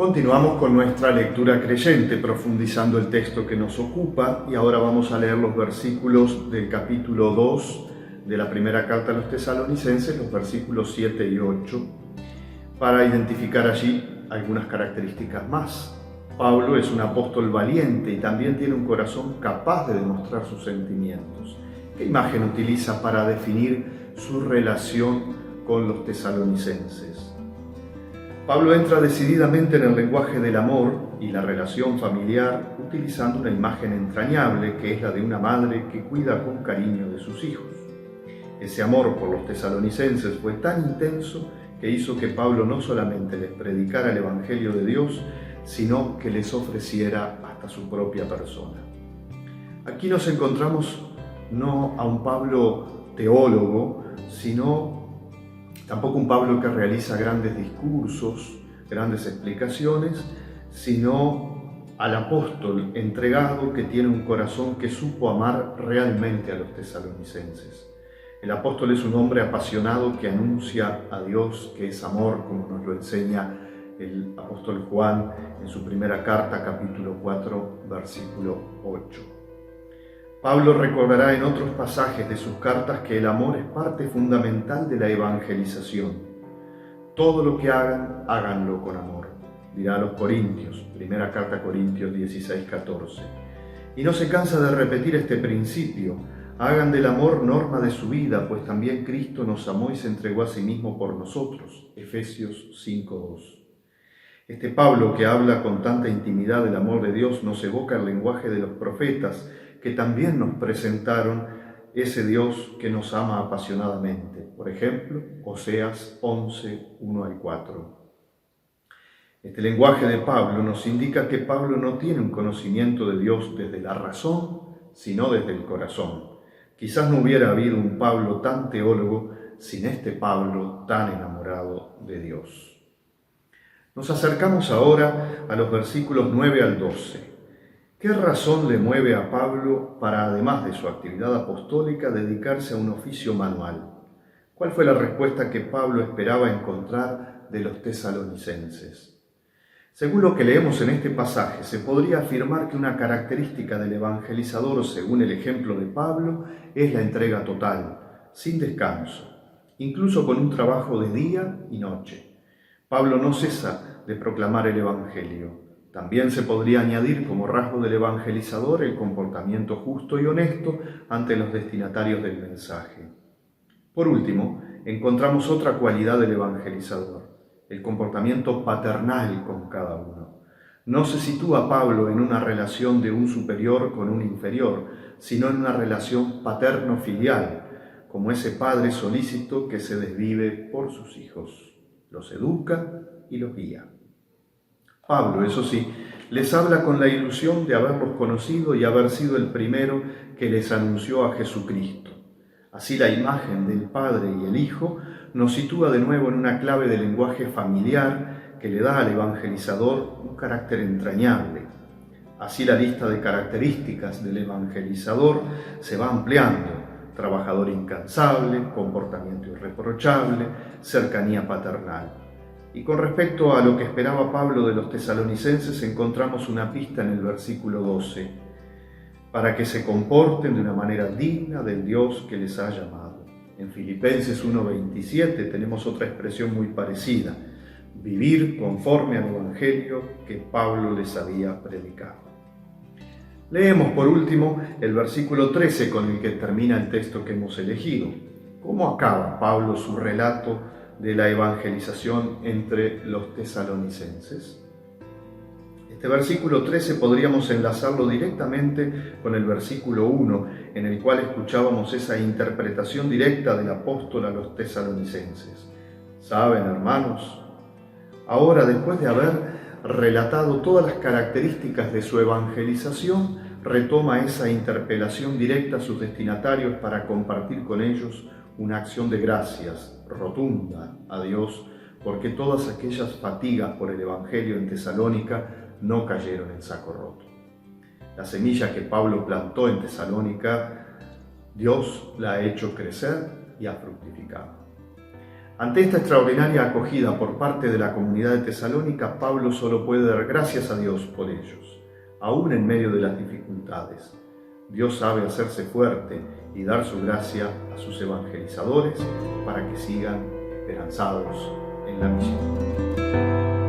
Continuamos con nuestra lectura creyente, profundizando el texto que nos ocupa, y ahora vamos a leer los versículos del capítulo 2 de la primera carta a los tesalonicenses, los versículos 7 y 8, para identificar allí algunas características más. Pablo es un apóstol valiente y también tiene un corazón capaz de demostrar sus sentimientos. ¿Qué imagen utiliza para definir su relación con los tesalonicenses? Pablo entra decididamente en el lenguaje del amor y la relación familiar, utilizando una imagen entrañable que es la de una madre que cuida con cariño de sus hijos. Ese amor por los tesalonicenses fue tan intenso que hizo que Pablo no solamente les predicara el Evangelio de Dios, sino que les ofreciera hasta su propia persona. Aquí nos encontramos no a un Pablo teólogo, sino tampoco un Pablo que realiza grandes discursos, grandes explicaciones, sino al apóstol entregado que tiene un corazón que supo amar realmente a los tesalonicenses. El apóstol es un hombre apasionado que anuncia a Dios que es amor, como nos lo enseña el apóstol Juan en su primera carta, capítulo 4, versículo 8. Pablo recordará en otros pasajes de sus cartas que el amor es parte fundamental de la evangelización. Todo lo que hagan, háganlo con amor, dirá a los Corintios, primera carta a Corintios 16, 14. Y no se cansa de repetir este principio: hagan del amor norma de su vida, pues también Cristo nos amó y se entregó a sí mismo por nosotros, Efesios 5, 2. Este Pablo, que habla con tanta intimidad del amor de Dios, nos evoca el lenguaje de los profetas, que también nos presentaron ese Dios que nos ama apasionadamente. Por ejemplo, Oseas 11, 1 al 4. Este lenguaje de Pablo nos indica que Pablo no tiene un conocimiento de Dios desde la razón, sino desde el corazón. Quizás no hubiera habido un Pablo tan teólogo sin este Pablo tan enamorado de Dios. Nos acercamos ahora a los versículos 9 al 12. ¿Qué razón le mueve a Pablo para, además de su actividad apostólica, dedicarse a un oficio manual? ¿Cuál fue la respuesta que Pablo esperaba encontrar de los tesalonicenses? Según lo que leemos en este pasaje, se podría afirmar que una característica del evangelizador, según el ejemplo de Pablo, es la entrega total, sin descanso, incluso con un trabajo de día y noche. Pablo no cesa de proclamar el Evangelio. También se podría añadir como rasgo del evangelizador el comportamiento justo y honesto ante los destinatarios del mensaje. Por último, encontramos otra cualidad del evangelizador: el comportamiento paternal con cada uno. No se sitúa Pablo en una relación de un superior con un inferior, sino en una relación paterno-filial, como ese padre solícito que se desvive por sus hijos. Los educa y los guía. Pablo, eso sí, les habla con la ilusión de haberlos conocido y haber sido el primero que les anunció a Jesucristo. Así la imagen del Padre y el Hijo nos sitúa de nuevo en una clave de lenguaje familiar que le da al evangelizador un carácter entrañable. Así la lista de características del evangelizador se va ampliando: trabajador incansable, comportamiento irreprochable, cercanía paternal. Y con respecto a lo que esperaba Pablo de los tesalonicenses, encontramos una pista en el versículo 12, para que se comporten de una manera digna del Dios que les ha llamado. En Filipenses 1:27 tenemos otra expresión muy parecida: vivir conforme al Evangelio que Pablo les había predicado. Leemos por último el versículo 13 con el que termina el texto que hemos elegido. ¿Cómo acaba Pablo su relato de la evangelización entre los tesalonicenses? Este versículo 13 podríamos enlazarlo directamente con el versículo 1, en el cual escuchábamos esa interpretación directa del apóstol a los tesalonicenses. ¿Saben, hermanos? Ahora, después de haber relatado todas las características de su evangelización, retoma esa interpelación directa a sus destinatarios para compartir con ellos una acción de gracias rotunda a Dios, porque todas aquellas fatigas por el Evangelio en Tesalónica no cayeron en saco roto. La semilla que Pablo plantó en Tesalónica, Dios la ha hecho crecer y ha fructificado. Ante esta extraordinaria acogida por parte de la comunidad de Tesalónica, Pablo solo puede dar gracias a Dios por ellos, aún en medio de las dificultades. Dios sabe hacerse fuerte y dar su gracia a sus evangelizadores para que sigan esperanzados en la misión.